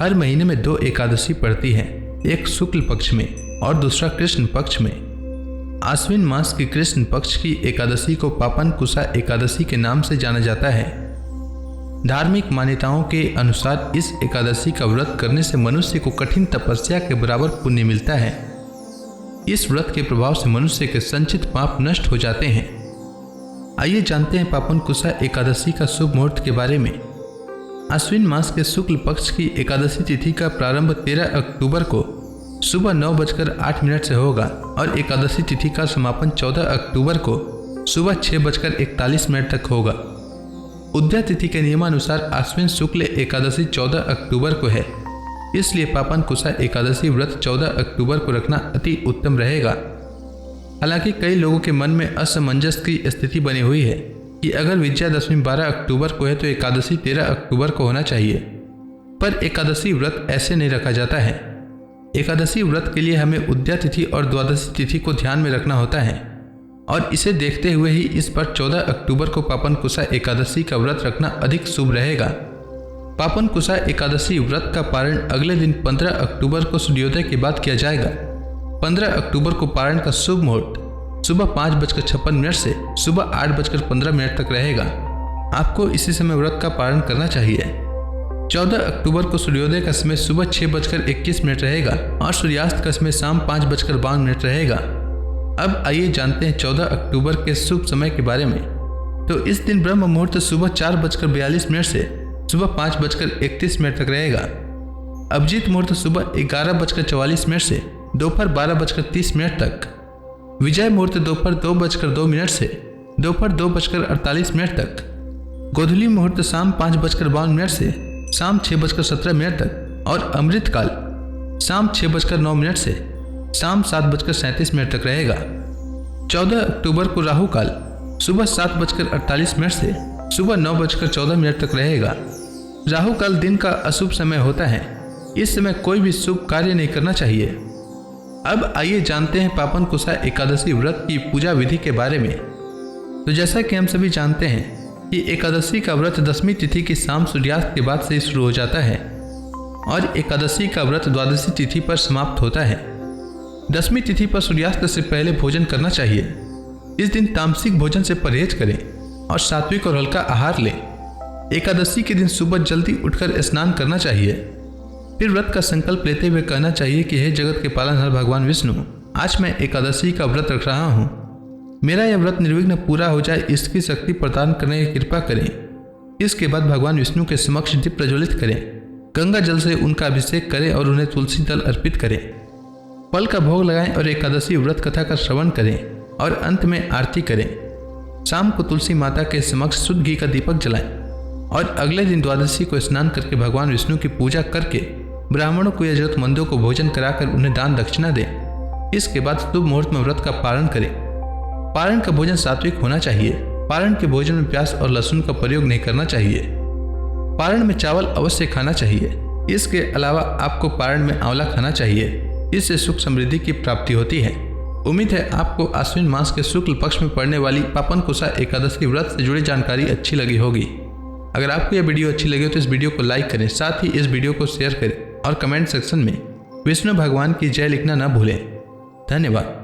हर महीने में 2 एकादशी पड़ती है, एक शुक्ल पक्ष में और दूसरा कृष्ण पक्ष में। आश्विन मास की कृष्ण पक्ष की एकादशी को पापन कुसा एकादशी के नाम से जाना जाता है। धार्मिक मान्यताओं के अनुसार इस एकादशी का व्रत करने से मनुष्य को कठिन तपस्या के बराबर पुण्य मिलता है। इस व्रत के प्रभाव से मनुष्य के संचित पाप नष्ट हो जाते हैं। आइए जानते हैं पापन कुसा एकादशी का शुभ मुहूर्त के बारे में। आश्विन मास के शुक्ल पक्ष की एकादशी तिथि का प्रारंभ 13 अक्टूबर को सुबह 9:08 से होगा और एकादशी तिथि का समापन 14 अक्टूबर को सुबह 6:41 तक होगा। उदया तिथि के नियमानुसार आश्विन शुक्ल एकादशी 14 अक्टूबर को है, इसलिए पापन कुसा एकादशी व्रत 14 अक्टूबर को रखना अति उत्तम रहेगा। हालांकि कई लोगों के मन में असमंजस की स्थिति बनी हुई है कि अगर विजयादशमी 12 अक्टूबर को है तो एकादशी 13 अक्टूबर को होना चाहिए, पर एकादशी व्रत ऐसे नहीं रखा जाता है। एकादशी व्रत के लिए हमें उदया तिथि और द्वादशी तिथि को ध्यान में रखना होता है और इसे देखते हुए ही इस पर 14 अक्टूबर को पापन कुसा एकादशी का व्रत रखना अधिक शुभ रहेगा। पापन कुसा एकादशी व्रत का पारण अगले दिन 15 अक्टूबर को सूर्योदय के बाद किया जाएगा। 15 अक्टूबर को पारण का शुभ मुहूर्त सुबह 5:56 से सुबह 8:15 तक रहेगा। आपको इसी समय व्रत का पारण करना चाहिए। 14 अक्टूबर को सूर्योदय का समय सुबह 6:21 रहेगा और सूर्यास्त का समय शाम 5:52 रहेगा। अब आइए जानते हैं 14 अक्टूबर के शुभ समय के बारे में। तो इस दिन ब्रह्म मुहूर्त सुबह 4:42 से सुबह 5:31 तक रहेगा। अभिजीत मुहूर्त सुबह 11:44 से दोपहर 12:30 तक। विजय मुहूर्त दोपहर 2:02 से दोपहर 2:48 तक। गोधूली मुहूर्त शाम 5:52 से शाम 6:17 तक और अमृत काल शाम 6:09 से शाम 7:37 तक रहेगा। 14 अक्टूबर को राहु काल सुबह 7:48 से सुबह 9:14 तक रहेगा। राहु काल दिन का अशुभ समय होता है, इस समय कोई भी शुभ कार्य नहीं करना चाहिए। अब आइए जानते हैं पापन कुसा एकादशी व्रत की पूजा विधि के बारे में। तो जैसा कि हम सभी जानते हैं कि एकादशी का व्रत दशमी तिथि की शाम सूर्यास्त के बाद से शुरू हो जाता है और एकादशी का व्रत द्वादशी तिथि पर समाप्त होता है। दशमी तिथि पर सूर्यास्त से पहले भोजन करना चाहिए। इस दिन तामसिक भोजन से परहेज करें और सात्विक और हल्का आहार लें। एकादशी के दिन सुबह जल्दी उठकर स्नान करना चाहिए। फिर व्रत का संकल्प लेते हुए कहना चाहिए कि हे जगत के पालनहार भगवान विष्णु, आज मैं एकादशी का व्रत रख रहा हूँ। मेरा यह व्रत निर्विघ्न पूरा हो जाए, इसकी शक्ति प्रदान करने की कृपा करें। इसके बाद भगवान विष्णु के समक्ष दीप प्रज्वलित करें, गंगा जल से उनका अभिषेक करें और उन्हें तुलसी दल अर्पित करें। फल का भोग लगाएं और एकादशी व्रत कथा का श्रवण करें और अंत में आरती करें। शाम को तुलसी माता के समक्ष शुद्ध घी का दीपक जलाएं और अगले दिन द्वादशी को स्नान करके भगवान विष्णु की पूजा करके ब्राह्मणों को या जरूरतमंदों को भोजन कराकर उन्हें दान दक्षिणा दें। इसके बाद शुभ मुहूर्त में व्रत का पारण करें। पारण का भोजन सात्विक होना चाहिए। पारण के भोजन में प्याज और लहसुन का प्रयोग नहीं करना चाहिए। पारण में चावल अवश्य खाना चाहिए। इसके अलावा आपको पारण में आंवला खाना चाहिए, इससे सुख समृद्धि की प्राप्ति होती है। उम्मीद है आपको आश्विन मास के शुक्ल पक्ष में पड़ने वाली पापन कुसा एकादशी व्रत से जुड़ी जानकारी अच्छी लगी होगी। अगर आपको यह वीडियो अच्छी लगे तो इस वीडियो को लाइक करें, साथ ही इस वीडियो को शेयर करें और कमेंट सेक्शन में विष्णु भगवान की जय लिखना न भूलें। धन्यवाद।